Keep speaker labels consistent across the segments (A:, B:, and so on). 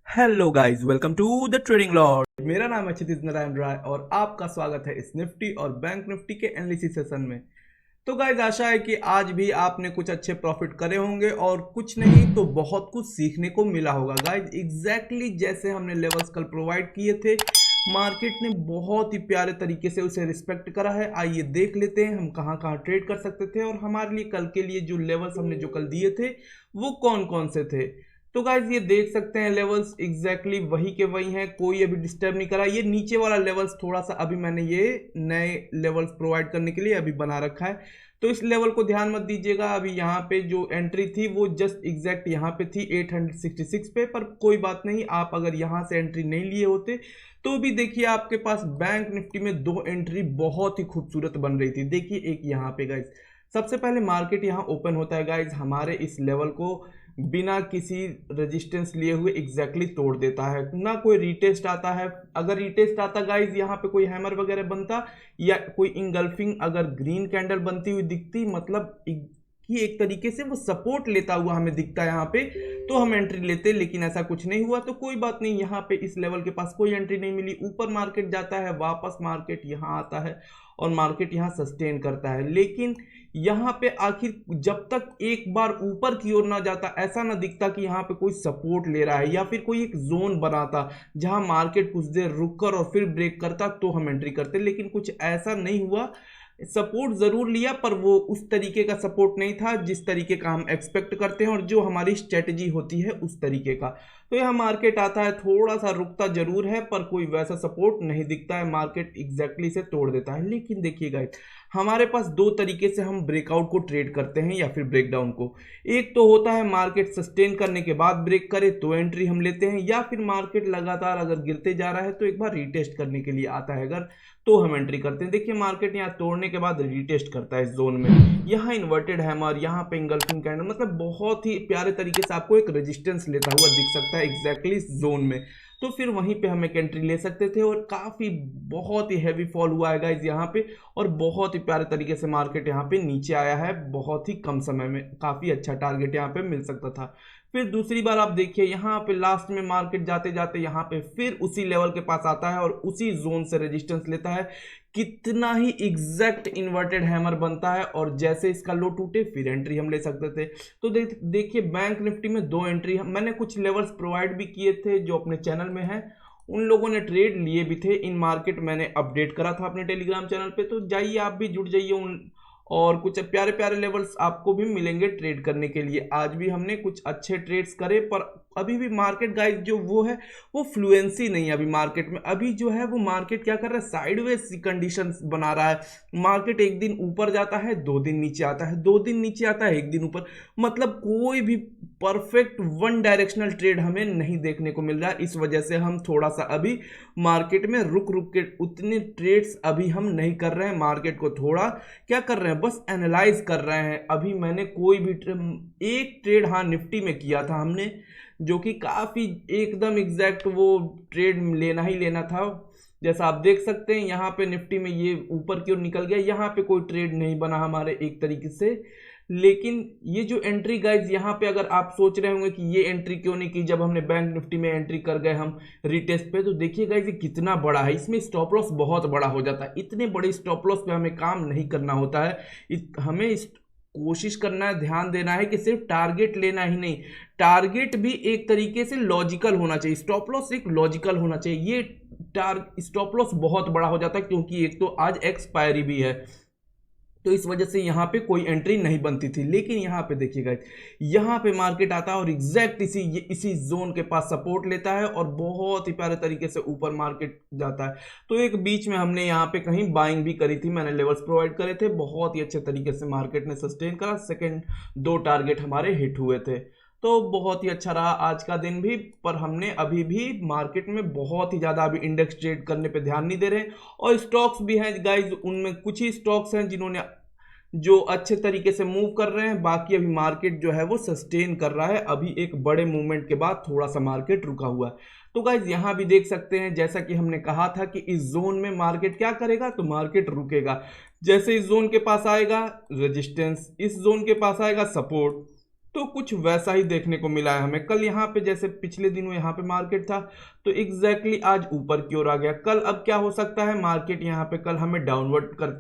A: Hello guys, welcome to the trading lord. मेरा नाम है क्षितिज नारायण राय और आपका स्वागत है इस निफ्टी और बैंक निफ्टी के एनालिसिस सेशन में। तो गाइस, आशा है कि आज भी आपने कुछ अच्छे प्रॉफिट करे होंगे और कुछ नहीं तो बहुत कुछ सीखने को मिला होगा। गाइस, एग्जैक्टली जैसे हमने लेवल्स कल प्रोवाइड किए थे, मार्केट ने बहुत ही प्यारे तरीके से उसे रिस्पेक्ट करा है। आइए देख लेते हैं हम कहाँ कहाँ ट्रेड कर सकते थे और हमारे लिए कल के लिए जो लेवल्स हमने जो कल दिए थे वो कौन कौन से थे। तो गाइज ये देख सकते हैं लेवल्स एग्जैक्टली वही के वही हैं, कोई अभी डिस्टर्ब नहीं करा। ये नीचे वाला लेवल्स थोड़ा सा अभी मैंने ये नए लेवल्स प्रोवाइड करने के लिए अभी बना रखा है, तो इस लेवल को ध्यान मत दीजिएगा। अभी यहाँ पे जो एंट्री थी वो जस्ट एग्जैक्ट यहाँ पे थी 866 पे, पर कोई बात नहीं, आप अगर यहाँ से एंट्री नहीं लिए होते तो भी देखिए आपके पास बैंक निफ्टी में दो एंट्री बहुत ही खूबसूरत बन रही थी। देखिए एक यहाँ पे गाइज, सबसे पहले मार्केट यहाँ ओपन होता है गाइज, हमारे इस लेवल को बिना किसी रेजिस्टेंस लिए हुए एग्जैक्टली तोड़ देता है, ना कोई रीटेस्ट आता है। अगर रीटेस्ट आता गाइज, यहाँ पे कोई हैमर वगैरह बनता या कोई इंगल्फिंग अगर ग्रीन कैंडल बनती हुई दिखती, मतलब कि एक तरीके से वो सपोर्ट लेता हुआ हमें दिखता है यहाँ पे, तो हम एंट्री लेते, लेकिन ऐसा कुछ नहीं हुआ। तो कोई बात नहीं, यहाँ पे इस लेवल के पास कोई एंट्री नहीं मिली। ऊपर मार्केट जाता है, वापस मार्केट यहाँ आता है और मार्केट यहाँ सस्टेन करता है, लेकिन यहाँ पे आखिर जब तक एक बार ऊपर की ओर ना जाता, ऐसा ना दिखता कि यहाँ पे कोई सपोर्ट ले रहा है या फिर कोई एक जोन बनाता जहां मार्केट कुछ देर रुक कर और फिर ब्रेक करता, तो हम एंट्री करते, लेकिन कुछ ऐसा नहीं हुआ। सपोर्ट जरूर लिया पर वो उस तरीके का सपोर्ट नहीं था जिस तरीके का हम एक्सपेक्ट करते हैं और जो हमारी स्ट्रेटजी होती है उस तरीके का। तो यह मार्केट आता है, थोड़ा सा रुकता जरूर है पर कोई वैसा सपोर्ट नहीं दिखता है, मार्केट एग्जैक्टली से तोड़ देता है। लेकिन देखिए गाइस, हमारे पास दो तरीके से हम ब्रेकआउट को ट्रेड करते हैं या फिर ब्रेकडाउन को। एक तो होता है मार्केट सस्टेन करने के बाद ब्रेक करे तो एंट्री हम लेते हैं, या फिर मार्केट लगातार अगर गिरते जा रहा है तो एक बार रीटेस्ट करने के लिए आता है अगर, तो हम एंट्री करते हैं। देखिए मार्केट यहाँ तोड़ने के बाद रीटेस्ट करता है इस जोन में, यहाँ इन्वर्टेड हैमर, यहाँ पे इंगल्फिंग कैंडल, मतलब बहुत ही प्यारे तरीके से आपको एक रेजिस्टेंस लेता हुआ दिख सकता है एग्जैक्टली इस जोन में। तो फिर वहीं पे हम एक एंट्री ले सकते थे और काफी बहुत ही हैवी फॉल हुआ है गाइस यहाँ पे, और बहुत ही प्यारे तरीके से मार्केट यहाँ पे नीचे आया है बहुत ही कम समय में, काफी अच्छा टारगेट यहाँ पे मिल सकता था। फिर दूसरी बार आप देखिए यहाँ पे लास्ट में मार्केट जाते जाते यहाँ पे फिर उसी लेवल के पास आता है और उसी जोन से रेजिस्टेंस लेता है। कितना ही एग्जैक्ट इन्वर्टेड हैमर बनता है और जैसे इसका लो टूटे फिर एंट्री हम ले सकते थे। तो देखिए बैंक निफ्टी में दो एंट्री मैंने कुछ लेवल्स प्रोवाइड भी किए थे जो अपने चैनल में है, उन लोगों ने ट्रेड लिए भी थे। इन मार्केट मैंने अपडेट करा था अपने टेलीग्राम चैनल पे, तो जाइए आप भी जुड़ जाइए उन, और कुछ प्यारे प्यारे लेवल्स आपको भी मिलेंगे ट्रेड करने के लिए। आज भी हमने कुछ अच्छे ट्रेड्स करे, पर अभी भी मार्केट गाइस जो वो है वो फ्लुएंसी नहीं है अभी मार्केट में। अभी जो है वो मार्केट क्या कर रहा है, साइडवेज कंडीशंस बना रहा है। मार्केट एक दिन ऊपर जाता है, दो दिन नीचे आता है, दो दिन नीचे आता है, एक दिन ऊपर, मतलब कोई भी परफेक्ट वन डायरेक्शनल ट्रेड हमें नहीं देखने को मिल रहा है। इस वजह से हम थोड़ा सा अभी मार्केट में रुक रुक के उतने ट्रेड्स अभी हम नहीं कर रहे हैं, मार्केट को थोड़ा क्या कर रहे हैं, बस एनालाइज कर रहे हैं। अभी मैंने कोई भी एक ट्रेड हाँ निफ्टी में किया था हमने, जो कि काफ़ी एकदम एग्जैक्ट वो ट्रेड लेना ही लेना था। जैसा आप देख सकते हैं यहाँ पे निफ्टी में ये ऊपर की ओर निकल गया, यहाँ पे कोई ट्रेड नहीं बना हमारे एक तरीके से। लेकिन ये जो एंट्री गाइज यहाँ पे, अगर आप सोच रहे होंगे कि ये एंट्री क्यों नहीं की जब हमने बैंक निफ्टी में एंट्री कर गए हम रिटेस्ट पे, तो देखिए गाइज ये कितना बड़ा है, इसमें स्टॉप लॉस बहुत बड़ा हो जाता है। इतने बड़े स्टॉप लॉस पे हमें काम नहीं करना होता है, हमें कोशिश करना है, ध्यान देना है कि सिर्फ टारगेट लेना ही नहीं, टारगेट भी एक तरीके से लॉजिकल होना चाहिए, स्टॉप लॉस एक लॉजिकल होना चाहिए। ये स्टॉप लॉस बहुत बड़ा हो जाता है क्योंकि एक तो आज एक्सपायरी भी है, तो इस वजह से यहाँ पे कोई एंट्री नहीं बनती थी। लेकिन यहाँ पे देखिएगा, यहाँ पे मार्केट आता है और एग्जैक्ट इसी जोन के पास सपोर्ट लेता है और बहुत ही प्यारे तरीके से ऊपर मार्केट जाता है। तो एक बीच में हमने यहाँ पे कहीं बाइंग भी करी थी, मैंने लेवल्स प्रोवाइड करे थे, बहुत ही अच्छे तरीके से मार्केट ने सस्टेन करा, सेकेंड दो टारगेट हमारे हिट हुए थे, तो बहुत ही अच्छा रहा आज का दिन भी। पर हमने अभी भी मार्केट में बहुत ही ज़्यादा अभी इंडेक्स ट्रेड करने पे ध्यान नहीं दे रहे, और स्टॉक्स भी हैं गाइज, उनमें कुछ ही स्टॉक्स हैं जिन्होंने जो अच्छे तरीके से मूव कर रहे हैं, बाकी अभी मार्केट जो है वो सस्टेन कर रहा है। अभी एक बड़े मूवमेंट के बाद थोड़ा सा मार्केट रुका हुआ है। तो गाइज यहाँ भी देख सकते हैं, जैसा कि हमने कहा था कि इस जोन में मार्केट क्या करेगा, तो मार्केट रुकेगा। जैसे इस जोन के पास आएगा रेजिस्टेंस, इस जोन के पास आएगा सपोर्ट, तो कुछ वैसा ही देखने को मिला है हमें। कल यहाँ पे जैसे पिछले दिनों यहाँ पे मार्केट था तो एग्जैक्टली आज ऊपर की ओर आ गया। कल अब क्या हो सकता है, मार्केट यहाँ पे कल हमें डाउनवर्ड कर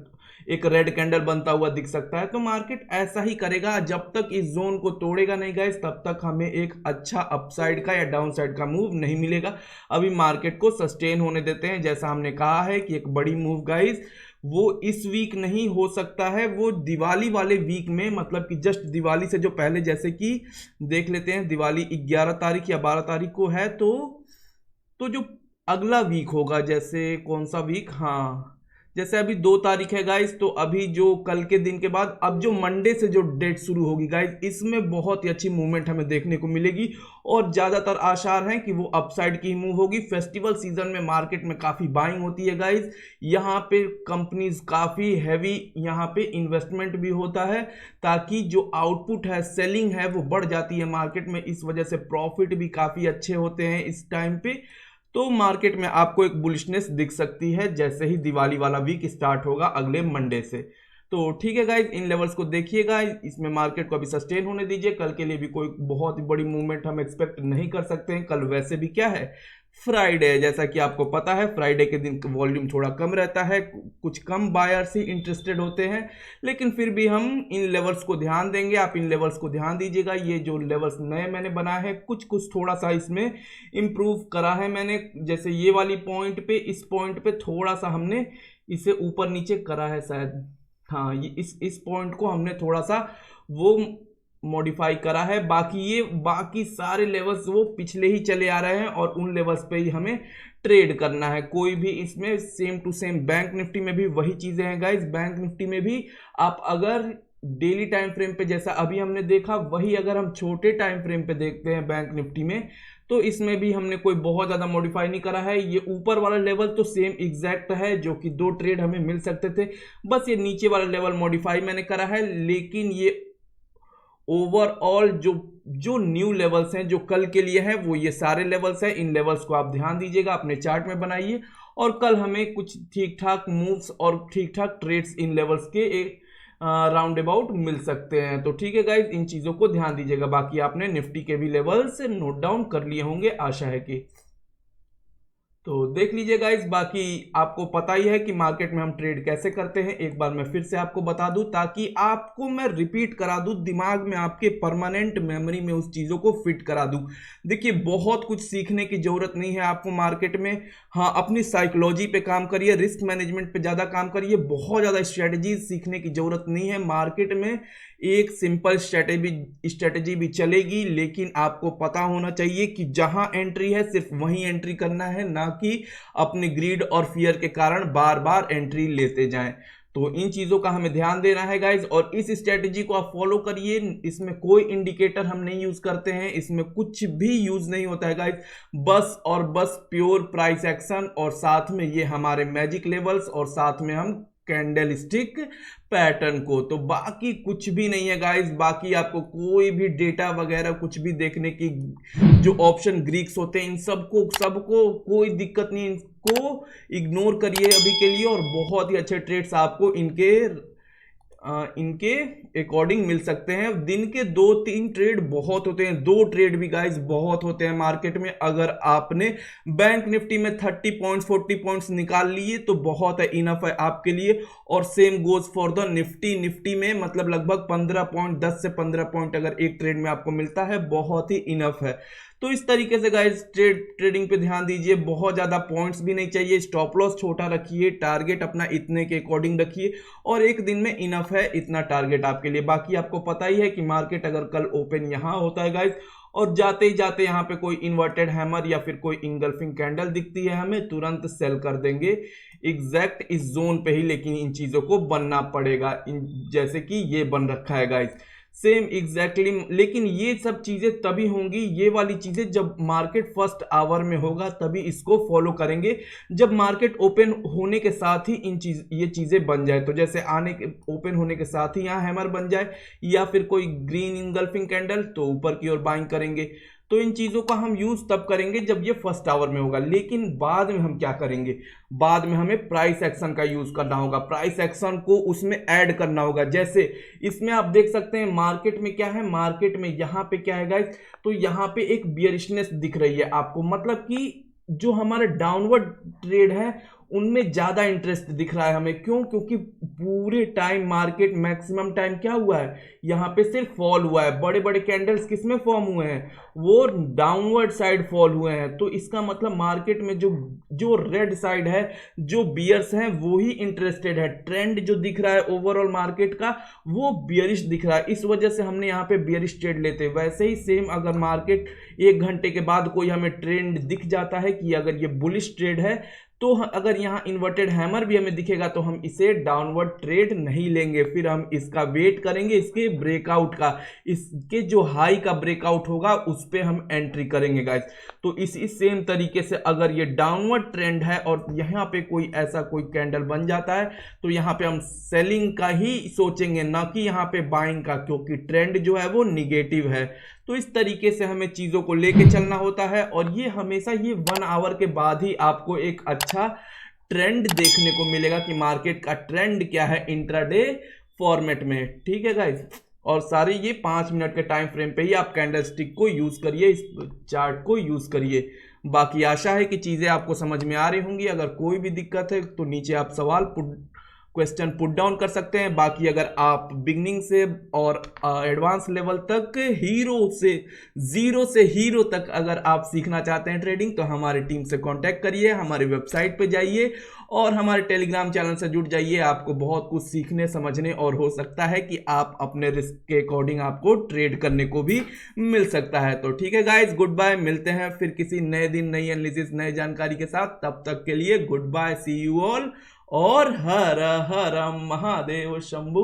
A: एक रेड कैंडल बनता हुआ दिख सकता है। तो मार्केट ऐसा ही करेगा, जब तक इस जोन को तोड़ेगा नहीं गाइस तब तक हमें एक अच्छा अपसाइड का या डाउन साइड का मूव नहीं मिलेगा। अभी मार्केट को सस्टेन होने देते हैं। जैसा हमने कहा है कि एक बड़ी मूव गाइस वो इस वीक नहीं हो सकता है, वो दिवाली वाले वीक में, मतलब कि जस्ट दिवाली से जो पहले, जैसे कि देख लेते हैं दिवाली 11 तारीख या 12 तारीख को है, तो जो अगला वीक होगा, जैसे कौन सा वीक, हाँ जैसे अभी 2 तारीख है गाइस, तो अभी जो कल के दिन के बाद अब जो मंडे से जो डेट शुरू होगी गाइस, इसमें बहुत ही अच्छी मूवमेंट हमें देखने को मिलेगी और ज़्यादातर आसार हैं कि वो अपसाइड की ही मूव होगी। फेस्टिवल सीजन में मार्केट में काफ़ी बाइंग होती है गाइस, यहाँ पे कंपनीज काफ़ी हैवी यहाँ पे इन्वेस्टमेंट भी होता है ताकि जो आउटपुट है, सेलिंग है, वो बढ़ जाती है मार्केट में। इस वजह से प्रॉफिट भी काफ़ी अच्छे होते हैं इस टाइम पे। तो मार्केट में आपको एक बुलिशनेस दिख सकती है जैसे ही दिवाली वाला वीक स्टार्ट होगा अगले मंडे से। तो ठीक है गाइज, इन लेवल्स को देखिएगा, इसमें मार्केट को अभी सस्टेन होने दीजिए। कल के लिए भी कोई बहुत बड़ी मूवमेंट हम एक्सपेक्ट नहीं कर सकते हैं। कल वैसे भी क्या है, फ्राइडे है, जैसा कि आपको पता है फ्राइडे के दिन वॉल्यूम थोड़ा कम रहता है, कुछ कम बायर्स ही इंटरेस्टेड होते हैं, लेकिन फिर भी हम इन लेवल्स को ध्यान देंगे। आप इन लेवल्स को ध्यान दीजिएगा। ये जो लेवल्स नए मैंने बनाए हैं, कुछ कुछ थोड़ा सा इसमें इम्प्रूव करा है मैंने। जैसे ये वाली पॉइंट पे, इस पॉइंट पे थोड़ा सा हमने इसे ऊपर नीचे करा है शायद, हाँ ये इस पॉइंट को हमने थोड़ा सा वो मॉडिफाई करा है। बाकी सारे लेवल्स वो पिछले ही चले आ रहे हैं और उन लेवल्स पे ही हमें ट्रेड करना है। कोई भी इसमें same to same, bank Nifty में भी वही चीजें हैं गाइस। बैंक निफ्टी में भी आप अगर डेली टाइम फ्रेम पे जैसा अभी हमने देखा, वही अगर हम छोटे टाइम फ्रेम पे देखते हैं बैंक निफ्टी में, तो इसमें भी हमने कोई बहुत ज़्यादा मॉडिफाई नहीं करा है। ये ऊपर वाला लेवल तो सेम एग्जैक्ट है जो कि 2 ट्रेड हमें मिल सकते थे, बस ये नीचे वाला लेवल मॉडिफाई मैंने करा है। लेकिन ये ओवरऑल जो न्यू लेवल्स हैं जो कल के लिए हैं वो ये सारे लेवल्स हैं। इन लेवल्स को आप ध्यान दीजिएगा, अपने चार्ट में बनाइए और कल हमें कुछ ठीक ठाक मूव्स और ठीक ठाक ट्रेड्स इन लेवल्स के एक राउंड अबाउट मिल सकते हैं। तो ठीक है गाइज, इन चीज़ों को ध्यान दीजिएगा। बाकी आपने निफ्टी के भी लेवल्स नोट डाउन कर लिए होंगे, आशा है कि। तो देख लीजिए गाइज, बाकी आपको पता ही है कि मार्केट में हम ट्रेड कैसे करते हैं। एक बार मैं फिर से आपको बता दूं ताकि आपको मैं रिपीट करा दूं, दिमाग में आपके परमानेंट मेमोरी में उस चीज़ों को फिट करा दूं। देखिए, बहुत कुछ सीखने की ज़रूरत नहीं है आपको मार्केट में। हाँ, अपनी साइकोलॉजी पे काम करिए, रिस्क मैनेजमेंट पे ज़्यादा काम करिए। बहुत ज़्यादा स्ट्रेटजीज सीखने की ज़रूरत नहीं है मार्केट में। एक सिंपल स्ट्रेटजी भी चलेगी, लेकिन आपको पता होना चाहिए कि जहां एंट्री है सिर्फ वहीं एंट्री करना है, ना कि अपने ग्रीड और फियर के कारण बार बार एंट्री लेते जाएं। तो इन चीज़ों का हमें ध्यान देना है गाइज, और इस स्ट्रेटजी को आप फॉलो करिए। इसमें कोई इंडिकेटर हम नहीं यूज करते हैं, इसमें कुछ भी यूज नहीं होता है गाइज, बस और बस प्योर प्राइस एक्शन, और साथ में ये हमारे मैजिक लेवल्स, और साथ में हम कैंडल स्टिक पैटर्न को। तो बाकी कुछ भी नहीं है गाइस। बाकी आपको कोई भी डेटा वगैरह कुछ भी देखने की, जो ऑप्शन ग्रीक्स होते हैं, इन सबको कोई दिक्कत नहीं, इनको इग्नोर करिए अभी के लिए, और बहुत ही अच्छे ट्रेड्स आपको इनके अकॉर्डिंग मिल सकते हैं। दिन के 2-3 ट्रेड बहुत होते हैं, 2 ट्रेड भी गाइस बहुत होते हैं मार्केट में। अगर आपने बैंक निफ्टी में 30 पॉइंट्स 40 पॉइंट्स निकाल लिए तो बहुत है, इनफ है आपके लिए। और same goes for the Nifty में मतलब लगभग 15 पॉइंट, 10 से 15 पॉइंट अगर एक ट्रेड में आपको मिलता है, बहुत ही इनफ है। तो इस तरीके से गाइस ट्रेडिंग पे ध्यान दीजिए। बहुत ज़्यादा पॉइंट्स भी नहीं चाहिए, स्टॉप लॉस छोटा रखिए, टारगेट अपना इतने के अकॉर्डिंग रखिए, और एक दिन में इनफ है इतना टारगेट आपके लिए। बाकी आपको पता ही है कि मार्केट अगर कल ओपन यहाँ होता है गाइस, और जाते ही जाते यहाँ पे कोई इन्वर्टेड हैमर या फिर कोई इंगल्फिंग कैंडल दिखती है हमें, तुरंत सेल कर देंगे एग्जैक्ट इस जोन पे ही। लेकिन इन चीज़ों को बनना पड़ेगा, जैसे कि ये बन रखा है गाइस, सेम एग्जैक्टली। लेकिन ये सब चीज़ें तभी होंगी, ये वाली चीज़ें जब मार्केट फर्स्ट आवर में होगा, तभी इसको फॉलो करेंगे। जब मार्केट ओपन होने के साथ ही ये चीज़ें बन जाए, तो जैसे ओपन होने के साथ ही यहाँ हैमर बन जाए, या फिर कोई ग्रीन इंगल्फिंग कैंडल, तो ऊपर की ओर बाइंग करेंगे। तो इन चीज़ों का हम यूज़ तब करेंगे जब ये फर्स्ट आवर में होगा। लेकिन बाद में हम क्या करेंगे, बाद में हमें प्राइस एक्शन का यूज़ करना होगा, प्राइस एक्शन को उसमें ऐड करना होगा। जैसे इसमें आप देख सकते हैं मार्केट में क्या है, मार्केट में यहाँ पे क्या है गाइस, तो यहाँ पे एक बियरिशनेस दिख रही है आपको, मतलब कि जो हमारा डाउनवर्ड ट्रेड है उनमें ज़्यादा इंटरेस्ट दिख रहा है हमें। क्यों? क्योंकि पूरे टाइम मार्केट मैक्सिमम टाइम क्या हुआ है, यहाँ पे सिर्फ फॉल हुआ है। बड़े बड़े कैंडल्स किस में फॉर्म हुए हैं, वो डाउनवर्ड साइड फॉल हुए हैं। तो इसका मतलब मार्केट में जो जो रेड साइड है, जो बियर्स हैं वो ही इंटरेस्टेड है। ट्रेंड जो दिख रहा है ओवरऑल मार्केट का वो बियरिश दिख रहा है, इस वजह से हमने यहाँ पे बियरिश ट्रेड लेते हैं। वैसे ही सेम अगर मार्केट 1 घंटे के बाद कोई हमें ट्रेंड दिख जाता है कि अगर ये बुलिश ट्रेड है, तो अगर यहाँ इन्वर्टेड हैमर भी हमें दिखेगा तो हम इसे डाउनवर्ड ट्रेड नहीं लेंगे, फिर हम इसका वेट करेंगे इसके ब्रेकआउट का, इसके जो हाई का ब्रेकआउट होगा उस पर हम एंट्री करेंगे गाइस। तो इसी सेम तरीके से अगर ये डाउनवर्ड ट्रेंड है और यहाँ पे कोई ऐसा कोई कैंडल बन जाता है तो यहाँ पे हम सेलिंग का ही सोचेंगे, ना कि यहाँ पे बाइंग का, क्योंकि ट्रेंड जो है वो निगेटिव है। तो इस तरीके से हमें चीज़ों को लेके चलना होता है और ये हमेशा ये 1 आवर के बाद ही आपको एक अच्छा ट्रेंड देखने को मिलेगा कि मार्केट का ट्रेंड क्या है इंट्राडे फॉर्मेट में। ठीक है गाइस, और सारे ये 5 मिनट के टाइम फ्रेम पे ही आप कैंडल स्टिक को यूज़ करिए, इस चार्ट को यूज़ करिए। बाकी आशा है कि चीज़ें आपको समझ में आ रही होंगी। अगर कोई भी दिक्कत है तो नीचे आप सवाल क्वेश्चन पुट डाउन कर सकते हैं। बाकी अगर आप बिगनिंग से और एडवांस लेवल तक जीरो से हीरो तक अगर आप सीखना चाहते हैं ट्रेडिंग, तो हमारी टीम से कांटेक्ट करिए, हमारी वेबसाइट पे जाइए और हमारे टेलीग्राम चैनल से जुड़ जाइए। आपको बहुत कुछ सीखने समझने और हो सकता है कि आप अपने रिस्क के अकॉर्डिंग आपको ट्रेड करने को भी मिल सकता है। तो ठीक है गाइज, गुड बाय, मिलते हैं फिर किसी नए दिन, नई एनालिसिस, नई जानकारी के साथ। तब तक के लिए good bye, see you all और हर हर महादेव शंभू।